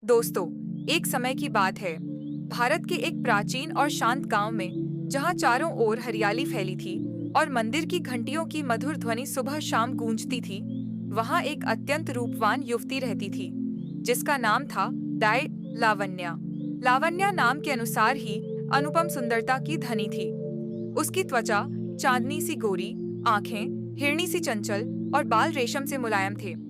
दोस्तों, एक समय की बात है। भारत के एक प्राचीन और शांत गांव में, जहां चारों ओर हरियाली फैली थी और मंदिर की घंटियों की मधुर ध्वनि सुबह शाम गूंजती थी, वहां एक अत्यंत रूपवान युवती रहती थी, जिसका नाम था दाई लावण्या। लावण्या नाम के अनुसार ही अनुपम सुंदरता की धनी थी। उसकी त्वचा चांदनी सी गोरी, आंखें हिरनी सी चंचल और बाल रेशम से मुलायम थे।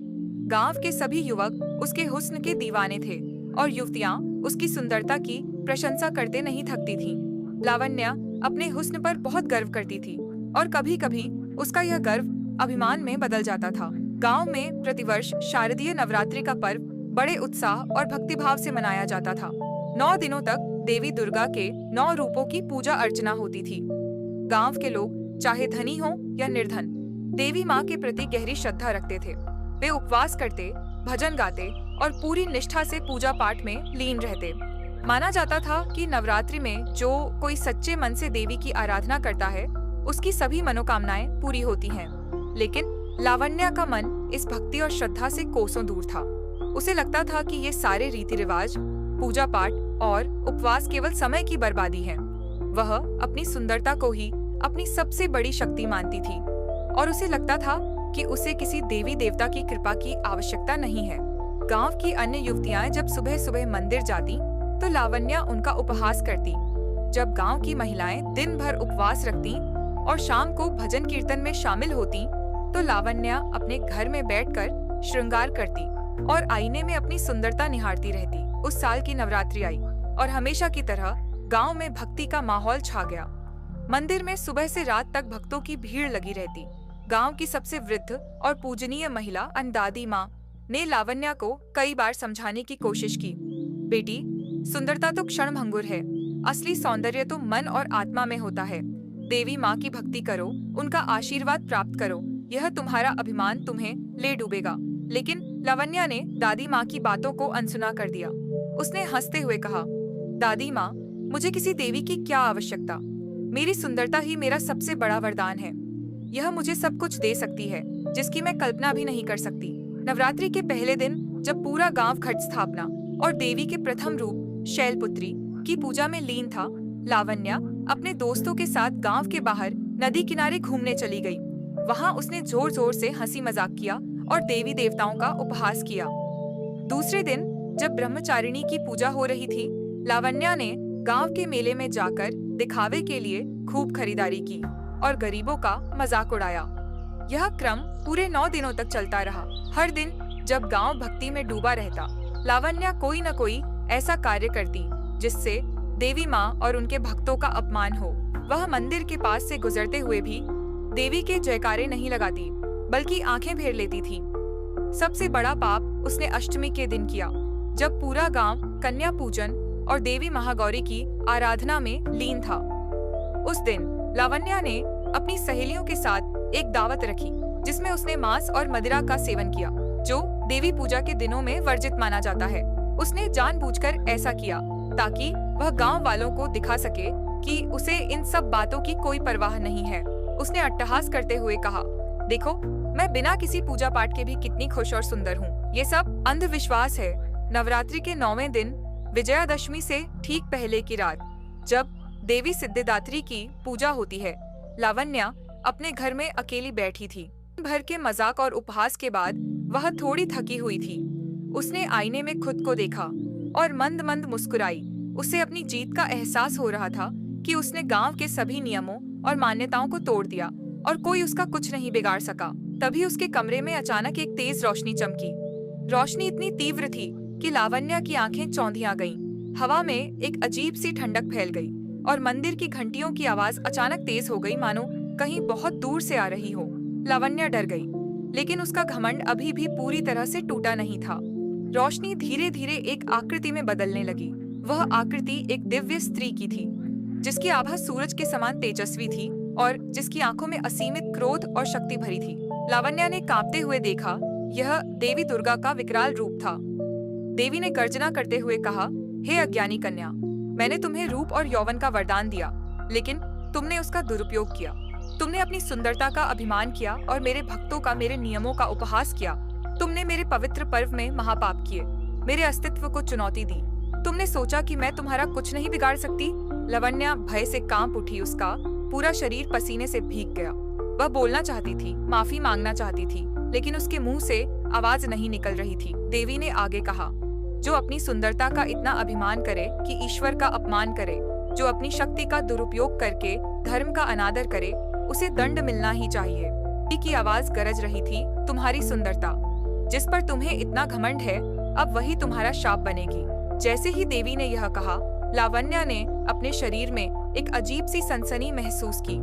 गांव के सभी युवक उसके हुस्न के दीवाने थे और युवतियां उसकी सुंदरता की प्रशंसा करते नहीं थकती थीं। लावण्या अपने हुस्न पर बहुत गर्व करती थी और कभी-कभी उसका यह गर्व अभिमान में बदल जाता था। गांव में प्रतिवर्ष शारदीय नवरात्रि का पर्व बड़े उत्साह और भक्तिभाव से मनाया जाता था। 9 दिनों तक देवी दुर्गा के 9 रूपों की पूजा अर्चना होती थी। गांव के लोग, चाहे धनी हो या निर्धन, देवी माँ के प्रति गहरी श्रद्धा रखते थे। वे उपवास करते, भजन गाते और पूरी निष्ठा से पूजा पाठ में लीन रहते। माना जाता था कि नवरात्रि में जो कोई सच्चे मन से देवी की आराधना करता है, उसकी सभी मनोकामनाएं पूरी होती हैं। लेकिन लावण्या का मन इस भक्ति और श्रद्धा से कोसों दूर था। उसे लगता था कि ये सारे रीति रिवाज, पूजा पाठ और उपवास केवल समय की बर्बादी है। वह अपनी सुंदरता को ही अपनी सबसे बड़ी शक्ति मानती थी और उसे लगता था कि उसे किसी देवी देवता की कृपा की आवश्यकता नहीं है। गांव की अन्य युवतियां जब सुबह सुबह मंदिर जाती तो लावण्या उनका उपहास करती। जब गांव की महिलाएं दिन भर उपवास रखती और शाम को भजन कीर्तन में शामिल होती तो लावण्या अपने घर में बैठकर श्रृंगार करती और आईने में अपनी सुंदरता निहारती रहती। उस साल की नवरात्रि आई और हमेशा की तरह गांव में भक्ति का माहौल छा गया। मंदिर में सुबह से रात तक भक्तों की भीड़ लगी रहती। गांव की सबसे वृद्ध और पूजनीय महिला दादी माँ ने लावण्या को कई बार समझाने की कोशिश की। बेटी, सुंदरता तो क्षणभंगुर है, असली सौंदर्य तो मन और आत्मा में होता है। देवी माँ की भक्ति करो, उनका आशीर्वाद प्राप्त करो, यह तुम्हारा अभिमान तुम्हें ले डूबेगा। लेकिन लावण्या ने दादी माँ की बातों को अनसुना कर दिया। उसने हंसते हुए कहा, दादी माँ, मुझे किसी देवी की क्या आवश्यकता? मेरी सुंदरता ही मेरा सबसे बड़ा वरदान है। यह मुझे सब कुछ दे सकती है जिसकी मैं कल्पना भी नहीं कर सकती। नवरात्रि के पहले दिन जब पूरा गांव घट स्थापना और देवी के प्रथम रूप शैलपुत्री की पूजा में लीन था, लावण्या अपने दोस्तों के साथ गांव के बाहर नदी किनारे घूमने चली गई। वहां उसने जोर जोर से हंसी मजाक किया और देवी देवताओं का उपहास किया। दूसरे दिन जब ब्रह्मचारिणी की पूजा हो रही थी, लावण्या ने गांव के मेले में जाकर दिखावे के लिए खूब खरीदारी की और गरीबों का मजाक उड़ाया। यह क्रम पूरे 9 दिनों तक चलता रहा। हर दिन जब गांव भक्ति में डूबा रहता, लावण्या कोई न कोई ऐसा कार्य करती जिससे देवी माँ और उनके भक्तों का अपमान हो। वह मंदिर के पास से गुजरते हुए भी देवी के जयकारे नहीं लगाती, बल्कि आंखें फेर लेती थी। सबसे बड़ा पाप उसने अष्टमी के दिन किया, जब पूरा गांव कन्या पूजन और देवी महागौरी की आराधना में लीन था। उस दिन लावण्या ने अपनी सहेलियों के साथ एक दावत रखी, जिसमें उसने मांस और मदिरा का सेवन किया, जो देवी पूजा के दिनों में वर्जित माना जाता है। उसने जानबूझकर ऐसा किया ताकि वह गांव वालों को दिखा सके कि उसे इन सब बातों की कोई परवाह नहीं है। उसने अट्टहास करते हुए कहा, देखो, मैं बिना किसी पूजा पाठ के भी कितनी खुश और सुंदर हूँ। ये सब अंधविश्वास है। नवरात्रि के 9वें दिन विजयादशमी से ठीक पहले की रात, जब देवी सिद्धिदात्री की पूजा होती है, लावण्या अपने घर में अकेली बैठी थी। भर के मजाक और उपहास के बाद वह थोड़ी थकी हुई थी। उसने आईने में खुद को देखा और मंद मंद मुस्कुराई। उसे अपनी जीत का एहसास हो रहा था कि उसने गांव के सभी नियमों और मान्यताओं को तोड़ दिया और कोई उसका कुछ नहीं बिगाड़ सका। तभी उसके कमरे में अचानक एक तेज रोशनी चमकी। रोशनी इतनी तीव्र थी कि लावण्या की आंखें चौंधिया गईं। हवा में एक अजीब सी ठंडक फैल गई और मंदिर की घंटियों की आवाज अचानक तेज हो गई, मानो कहीं बहुत दूर से आ रही हो। लावण्या डर गई, लेकिन उसका घमंड अभी भी पूरी तरह से टूटा नहीं था। रोशनी धीरे धीरे एक आकृति में बदलने लगी। वह आकृति एक दिव्य स्त्री की थी, जिसकी आभा सूरज के समान तेजस्वी थी और जिसकी आंखों में असीमित क्रोध और शक्ति भरी थी। लावण्या ने कांपते हुए देखा, यह देवी दुर्गा का विकराल रूप था। देवी ने गर्जना करते हुए कहा, हे अज्ञानी कन्या, मैंने तुम्हें रूप और यौवन का वरदान दिया, लेकिन तुमने उसका दुरुपयोग किया। तुमने अपनी सुंदरता का अभिमान किया और मेरे भक्तों का, मेरे नियमों का उपहास किया। तुमने मेरे पवित्र पर्व में महापाप किए। मेरे अस्तित्व को चुनौती दी। तुमने सोचा कि मैं तुम्हारा कुछ नहीं बिगाड़ सकती। लावण्या भय से कांप उठी, उसका पूरा शरीर पसीने से भीग गया। वह बोलना चाहती थी, माफी मांगना चाहती थी, लेकिन उसके मुंह से आवाज नहीं निकल रही थी। देवी ने आगे कहा, जो अपनी सुंदरता का इतना अभिमान करे कि ईश्वर का अपमान करे, जो अपनी शक्ति का दुरुपयोग करके धर्म का अनादर करे, उसे दंड मिलना ही चाहिए। देवी की आवाज गरज रही थी, तुम्हारी सुंदरता जिस पर तुम्हें इतना घमंड है, अब वही तुम्हारा शाप बनेगी। जैसे ही देवी ने यह कहा, लावण्या ने अपने शरीर में एक अजीब सी सनसनी महसूस की।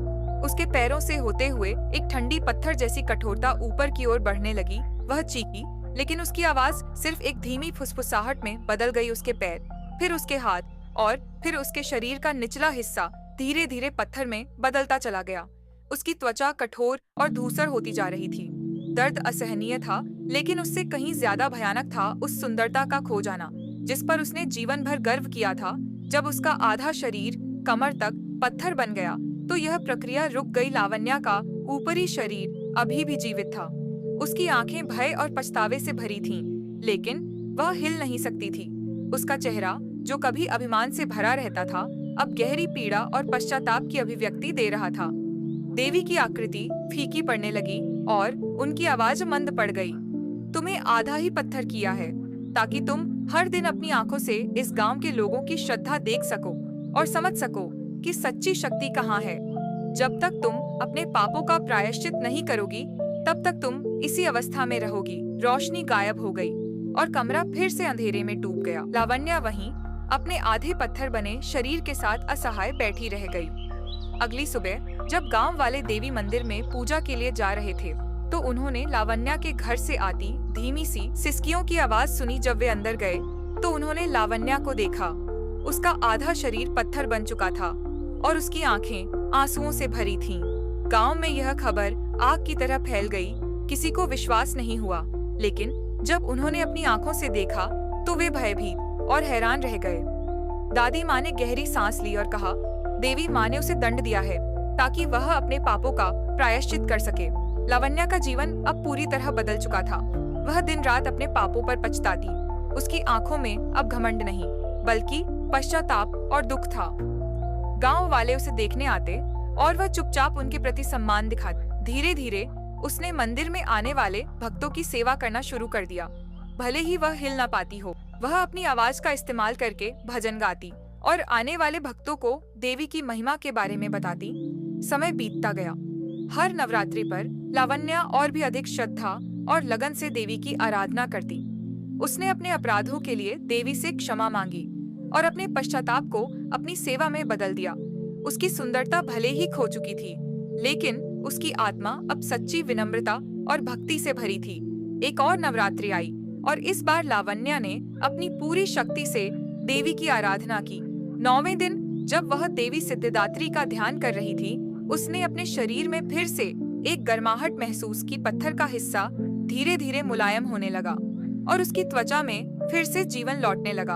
उसके पैरों से होते हुए एक ठंडी पत्थर जैसी कठोरता ऊपर की ओर बढ़ने लगी। वह चीखी, लेकिन उसकी आवाज सिर्फ एक धीमी फुसफुसाहट में बदल गई। उसके पैर, फिर उसके हाथ और फिर उसके शरीर का निचला हिस्सा धीरे धीरे पत्थर में बदलता चला गया। उसकी त्वचा कठोर और धूसर होती जा रही थी। दर्द असहनीय था, लेकिन उससे कहीं ज्यादा भयानक था उस सुंदरता का खो जाना जिस पर उसने जीवन भर गर्व किया था। जब उसका आधा शरीर कमर तक पत्थर बन गया तो यह प्रक्रिया रुक गई। लावण्या का ऊपरी शरीर अभी भी जीवित था। उसकी आंखें भय और पछतावे से भरी थीं, लेकिन वह हिल नहीं सकती थी। उसका चेहरा, जो कभी अभिमान से भरा रहता था, अब गहरी पीड़ा और पश्चाताप की अभिव्यक्ति दे रहा था। देवी की आकृति फीकी पड़ने लगी और उनकी आवाज मंद पड़ गई। तुम्हें आधा ही पत्थर किया है ताकि तुम हर दिन अपनी आंखों से इस गांव के लोगों की श्रद्धा देख सको और समझ सको कि सच्ची शक्ति कहाँ है। जब तक तुम अपने पापों का प्रायश्चित नहीं करोगी, तब तक तुम इसी अवस्था में रहोगी। रोशनी गायब हो गई और कमरा फिर से अंधेरे में डूब गया। लावण्या वहीं अपने आधे पत्थर बने शरीर के साथ असहाय बैठी रह गई। अगली सुबह जब गांव वाले देवी मंदिर में पूजा के लिए जा रहे थे, तो उन्होंने लावण्या के घर से आती धीमी सी सिसकियों की आवाज सुनी। जब वे अंदर गए तो उन्होंने लावण्या को देखा। उसका आधा शरीर पत्थर बन चुका था और उसकी आंखें आंसुओं से भरी थीं। गांव में यह खबर आग की तरह फैल गई। किसी को विश्वास नहीं हुआ, लेकिन जब उन्होंने अपनी आंखों से देखा तो वे भयभीत और हैरान रह गए। दादी माँ ने गहरी सांस ली और कहा, देवी माँ ने उसे दंड दिया है ताकि वह अपने पापों का प्रायश्चित कर सके। लावण्या का जीवन अब पूरी तरह बदल चुका था। वह दिन रात अपने पापों पर पछताती। उसकी आंखों में अब घमंड नहीं, बल्कि पश्चाताप और दुख था। गांव वाले उसे देखने आते और वह चुपचाप उनके प्रति सम्मान दिखाती। धीरे धीरे उसने मंदिर में आने वाले भक्तों की सेवा करना शुरू कर दिया। भले ही वह हिल ना पाती हो, वह अपनी आवाज का इस्तेमाल करके भजन गाती और आने वाले भक्तों को देवी की महिमा के बारे में बताती। समय बीतता गया। हर नवरात्रि पर लावण्या और भी अधिक श्रद्धा और लगन से देवी की आराधना करती। उसने अपने अपराधों के लिए देवी से क्षमा मांगी और अपने पश्चाताप को अपनी सेवा में बदल दिया। उसकी सुंदरता भले ही खो चुकी थी, लेकिन उसकी आत्मा अब सच्ची विनम्रता और भक्ति से भरी थी। एक और नवरात्रि आई और इस बार लावण्या ने अपनी पूरी शक्ति से देवी की आराधना की। 9वें दिन जब वह देवी सिद्धिदात्री का ध्यान कर रही थी, उसने अपने शरीर में फिर से एक गर्माहट महसूस की। पत्थर का हिस्सा धीरे धीरे मुलायम होने लगा और उसकी त्वचा में फिर से जीवन लौटने लगा।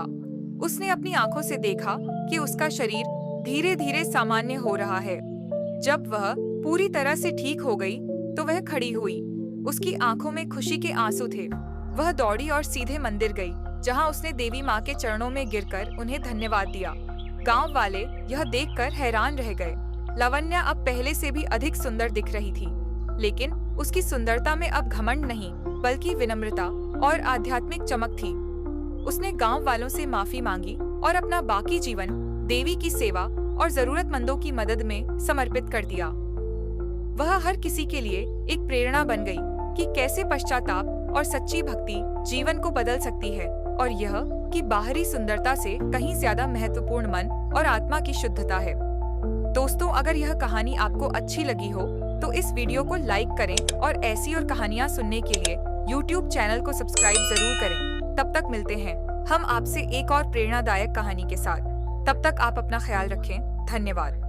उसने अपनी आंखों से देखा कि उसका शरीर धीरे धीरे सामान्य हो रहा है। जब वह पूरी तरह से ठीक हो गई तो वह खड़ी हुई। उसकी आंखों में खुशी के आंसू थे। वह दौड़ी और सीधे मंदिर गई, जहां उसने देवी माँ के चरणों में गिरकर उन्हें धन्यवाद दिया। गांव वाले यह देखकर हैरान रह गए। लावण्या अब पहले से भी अधिक सुंदर दिख रही थी, लेकिन उसकी सुंदरता में अब घमंड नहीं, बल्कि विनम्रता और आध्यात्मिक चमक थी। उसने गांव वालों से माफी मांगी और अपना बाकी जीवन देवी की सेवा और जरूरतमंदों की मदद में समर्पित कर दिया। वह हर किसी के लिए एक प्रेरणा बन गई कि कैसे पश्चाताप और सच्ची भक्ति जीवन को बदल सकती है, और यह कि बाहरी सुंदरता से कहीं ज्यादा महत्वपूर्ण मन और आत्मा की शुद्धता है। दोस्तों, अगर यह कहानी आपको अच्छी लगी हो तो इस वीडियो को लाइक करें और ऐसी और कहानियाँ सुनने के लिए YouTube चैनल को सब्सक्राइब जरूर करें। तब तक मिलते हैं हम आपसे एक और प्रेरणादायक कहानी के साथ। तब तक आप अपना ख्याल रखें। धन्यवाद।